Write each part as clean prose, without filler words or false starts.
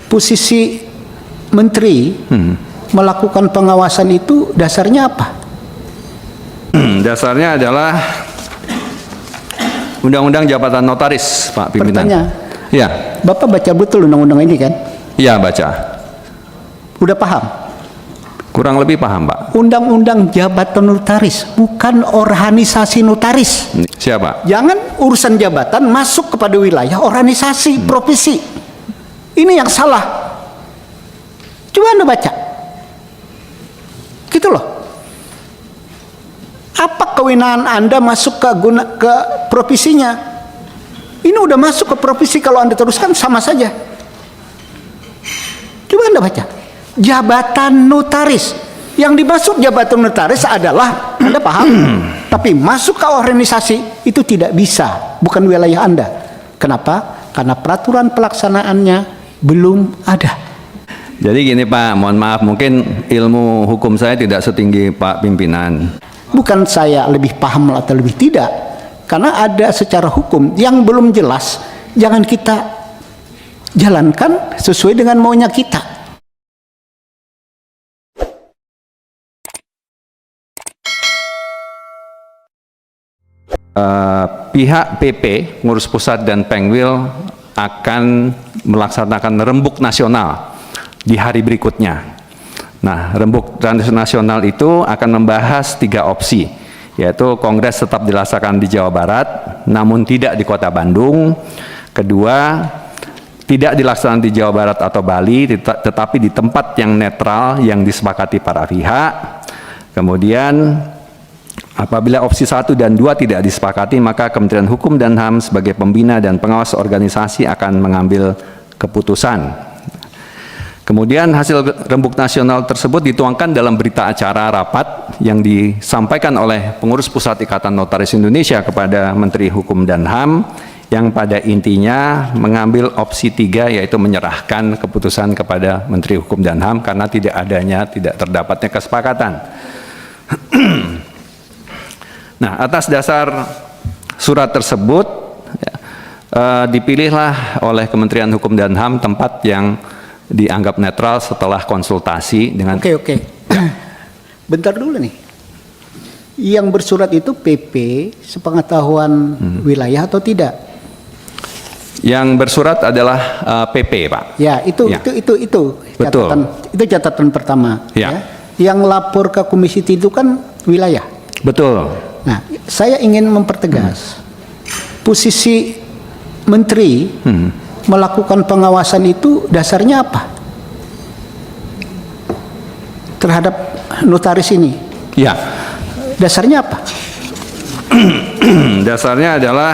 posisi menteri melakukan pengawasan itu dasarnya apa? Dasarnya adalah Undang-Undang Jabatan Notaris, Pak Pimpinan. Pertanyaan. Ya. Bapak baca betul undang-undang ini kan? Iya, baca. Udah paham? Kurang lebih paham, Pak. Undang-undang Jabatan Notaris, bukan organisasi notaris. Siapa? Jangan urusan jabatan masuk kepada wilayah organisasi, profesi. Ini yang salah. Coba Anda baca. Gitu loh. Apa kewenangan Anda masuk ke profesinya? Ini udah masuk ke profesi, kalau Anda teruskan sama saja. Coba Anda baca. Jabatan notaris. Yang dimaksud jabatan notaris adalah, Anda paham? Tapi masuk ke organisasi itu tidak bisa, bukan wilayah Anda. Kenapa? Karena peraturan pelaksanaannya belum ada. Jadi gini Pak, mohon maaf, mungkin ilmu hukum saya tidak setinggi Pak Pimpinan. Bukan saya lebih paham atau lebih tidak, karena ada secara hukum yang belum jelas, jangan kita jalankan sesuai dengan maunya kita. Pihak PP, Pengurus Pusat dan Pengwil akan melaksanakan rembuk nasional di hari berikutnya. Nah, rembuk nasional itu akan membahas 3 opsi, yaitu Kongres tetap dilaksanakan di Jawa Barat, namun tidak di Kota Bandung. Kedua, tidak dilaksanakan di Jawa Barat atau Bali, tetapi di tempat yang netral yang disepakati para pihak. Kemudian, apabila opsi 1 dan 2 tidak disepakati, maka Kementerian Hukum dan HAM sebagai pembina dan pengawas organisasi akan mengambil keputusan. Kemudian hasil rembuk nasional tersebut dituangkan dalam berita acara rapat yang disampaikan oleh Pengurus Pusat Ikatan Notaris Indonesia kepada Menteri Hukum dan HAM, yang pada intinya mengambil opsi 3, yaitu menyerahkan keputusan kepada Menteri Hukum dan HAM karena tidak terdapatnya kesepakatan. Nah, atas dasar surat tersebut dipilihlah oleh Kementerian Hukum dan HAM tempat yang dianggap netral setelah konsultasi dengan... Oke. Bentar dulu nih. Yang bersurat itu PP sepengetahuan wilayah atau tidak? Yang bersurat adalah PP, Pak. Ya, itu Betul. catatan pertama. Ya. Yang lapor ke Komisi 3 itu kan wilayah. Betul. Nah, saya ingin mempertegas posisi menteri melakukan pengawasan itu dasarnya apa terhadap notaris ini? Ya. Dasarnya apa? Dasarnya adalah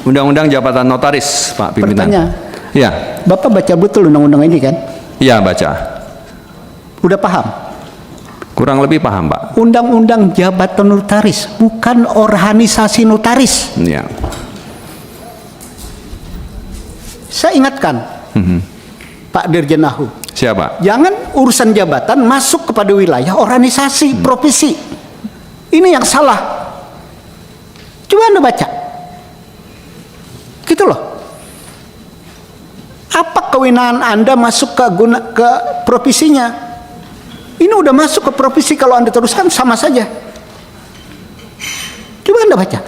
Undang-Undang Jabatan Notaris, Pak Pimpinan. Pertanyaan. Ya. Bapak baca betul undang-undang ini kan? Ya, baca. Udah paham? Kurang lebih paham, Pak. Undang-undang Jabatan Notaris, bukan organisasi notaris. Ya. Saya ingatkan, Pak Dirjen Ahu, Siapa? jangan urusan jabatan masuk kepada wilayah organisasi, profesi. Ini yang salah. Coba Anda baca. Gitu loh. Apa kewenangan Anda masuk ke profesinya? Ini udah masuk ke profesi, kalau Anda teruskan sama saja. Coba Anda baca.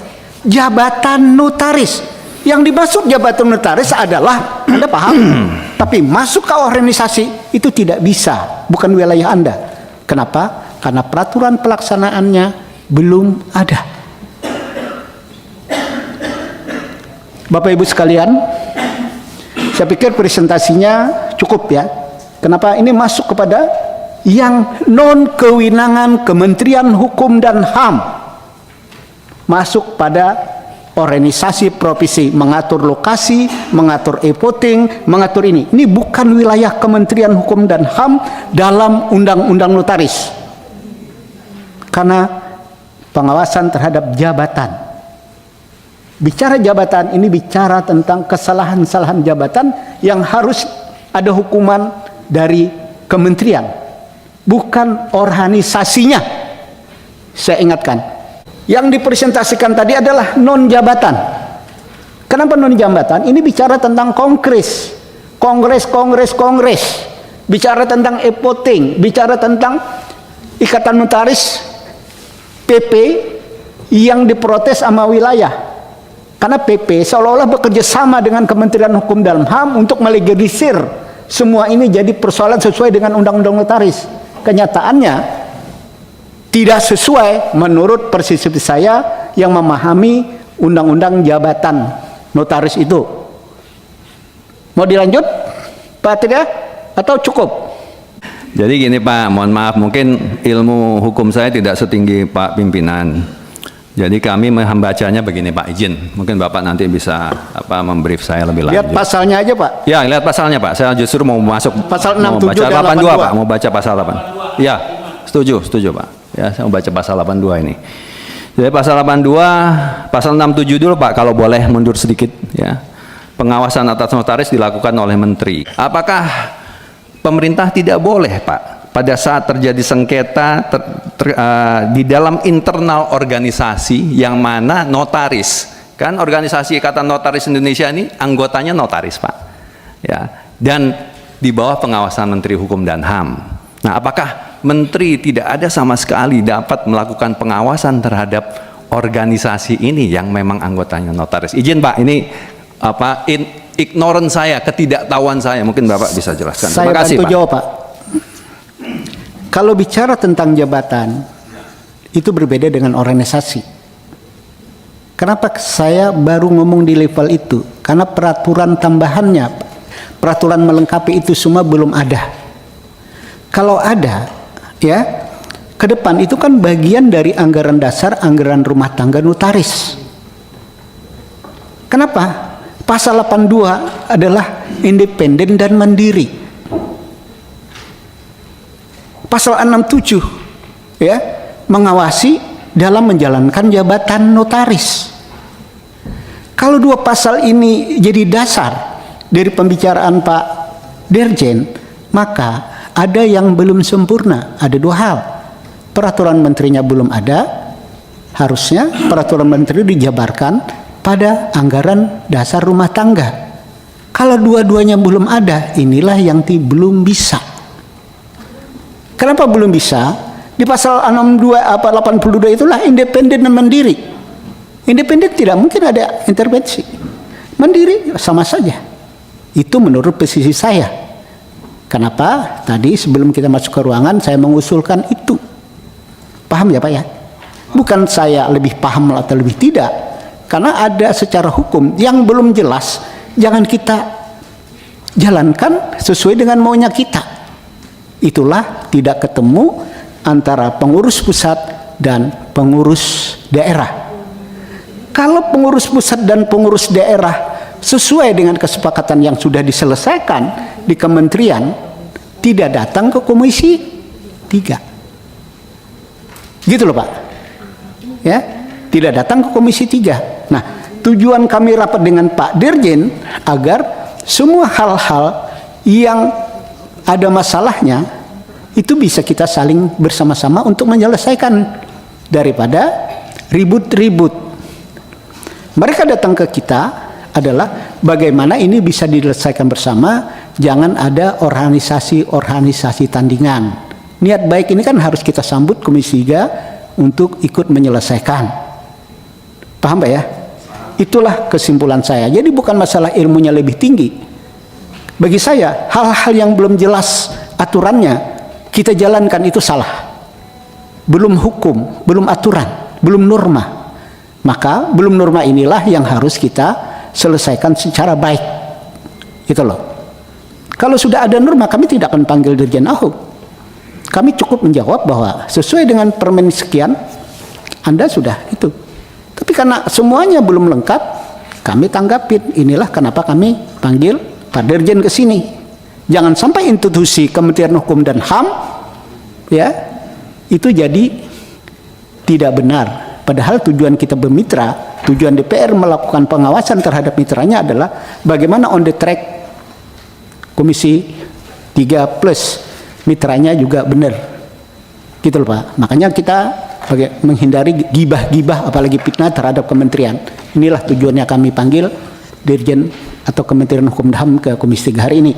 Jabatan notaris. Yang dimaksud jabatan notaris adalah, Anda paham? Tapi masuk ke organisasi itu tidak bisa, bukan wilayah Anda. Kenapa? Karena peraturan pelaksanaannya belum ada. Bapak Ibu sekalian, saya pikir presentasinya cukup ya. Kenapa ini masuk kepada yang non kewenangan Kementerian Hukum dan HAM, masuk pada organisasi profesi, mengatur lokasi, mengatur e-voting, mengatur ini. Ini bukan wilayah Kementerian Hukum dan HAM dalam Undang-Undang Notaris. Karena pengawasan terhadap jabatan. Bicara jabatan ini bicara tentang kesalahan-kesalahan jabatan yang harus ada hukuman dari kementerian, bukan organisasinya. Saya ingatkan. Yang dipresentasikan tadi adalah non jabatan. Kenapa non jabatan? Ini bicara tentang kongres, kongres, bicara tentang e-voting, bicara tentang ikatan notaris PP yang diprotes sama wilayah. Karena PP seolah-olah bekerja sama dengan Kementerian Hukum dan HAM untuk melegalisir semua ini jadi persoalan sesuai dengan Undang-Undang Notaris. Kenyataannya tidak sesuai menurut persepsi saya yang memahami Undang-Undang Jabatan Notaris itu. Mau dilanjut, Pak Tidak? Atau cukup? Jadi gini Pak, mohon maaf mungkin ilmu hukum saya tidak setinggi Pak pimpinan. Jadi kami membacanya begini Pak, izin. Mungkin Bapak nanti bisa membrief saya lebih lanjut. Lihat pasalnya aja Pak. Ya, lihat pasalnya Pak. Saya justru mau masuk pasal mau 67 baca dan 82 82. Pak, mau baca pasal 8. Ya, setuju Pak. Ya, saya mau baca pasal 82 ini. Jadi pasal 82, pasal 67 dulu Pak, kalau boleh mundur sedikit ya. Pengawasan atas notaris dilakukan oleh menteri. Apakah pemerintah tidak boleh Pak pada saat terjadi sengketa di dalam internal organisasi yang mana notaris, kan organisasi Ikatan Notaris Indonesia ini anggotanya notaris Pak ya, dan di bawah pengawasan Menteri Hukum dan HAM. Nah, apakah menteri tidak ada sama sekali dapat melakukan pengawasan terhadap organisasi ini yang memang anggotanya notaris? Izin Pak, ini ignorance saya, ketidaktahuan saya, mungkin Bapak bisa jelaskan. Saya Terima kasih bantu Pak. jawab Pak. Kalau bicara tentang jabatan, itu berbeda dengan organisasi. Kenapa saya baru ngomong di level itu? Karena peraturan tambahannya, peraturan melengkapi itu semua belum ada. Kalau ada, ya, ke depan itu kan bagian dari anggaran dasar, anggaran rumah tangga notaris. Kenapa? Pasal 82 adalah independen dan mandiri. Pasal 67 ya, mengawasi dalam menjalankan jabatan notaris. Kalau dua pasal ini jadi dasar dari pembicaraan Pak Dirjen, maka ada yang belum sempurna. Ada dua hal. Peraturan menterinya belum ada. Harusnya peraturan menteri dijabarkan pada anggaran dasar rumah tangga. Kalau dua-duanya belum ada, inilah yang belum bisa. Kenapa belum bisa? Di pasal 82 itulah independen dan mandiri. Independen tidak mungkin ada intervensi. Mandiri sama saja. Itu menurut posisi saya. Kenapa? Tadi sebelum kita masuk ke ruangan saya mengusulkan itu. Paham ya Pak ya? Bukan saya lebih paham atau lebih tidak. Karena ada secara hukum yang belum jelas, jangan kita jalankan sesuai dengan maunya kita. Itulah tidak ketemu antara pengurus pusat dan pengurus daerah. Kalau pengurus pusat dan pengurus daerah sesuai dengan kesepakatan yang sudah diselesaikan di kementerian, tidak datang ke komisi 3. Gitu loh Pak. Ya, tidak datang ke komisi 3. Nah, tujuan kami rapat dengan Pak Dirjen agar semua hal-hal yang ada masalahnya itu bisa kita saling bersama-sama untuk menyelesaikan daripada ribut-ribut. Mereka datang ke kita adalah bagaimana ini bisa diselesaikan bersama, jangan ada organisasi-organisasi tandingan. Niat baik ini kan harus kita sambut Komisi 3 untuk ikut menyelesaikan. Paham Pak ya? Itulah kesimpulan saya. Jadi bukan masalah ilmunya lebih tinggi. Bagi saya, hal-hal yang belum jelas aturannya, kita jalankan itu salah. Belum hukum, belum aturan, belum norma. Maka belum norma inilah yang harus kita selesaikan secara baik. Itu loh. Kalau sudah ada norma, kami tidak akan panggil Dirjen Ahok. Kami cukup menjawab bahwa sesuai dengan permen sekian, Anda sudah itu. Tapi karena semuanya belum lengkap, kami tanggapin. Inilah kenapa kami panggil Pak Dirjen ke sini. Jangan sampai institusi Kementerian Hukum dan HAM ya itu jadi tidak benar. Padahal tujuan kita bermitra, tujuan DPR melakukan pengawasan terhadap mitranya adalah bagaimana on the track Komisi 3 plus mitranya juga benar. Gitu loh Pak. Makanya kita menghindari gibah-gibah apalagi fitnah terhadap kementerian. Inilah tujuannya kami panggil Dirjen atau Kementerian Hukum dan HAM ke Komisi 3 hari ini.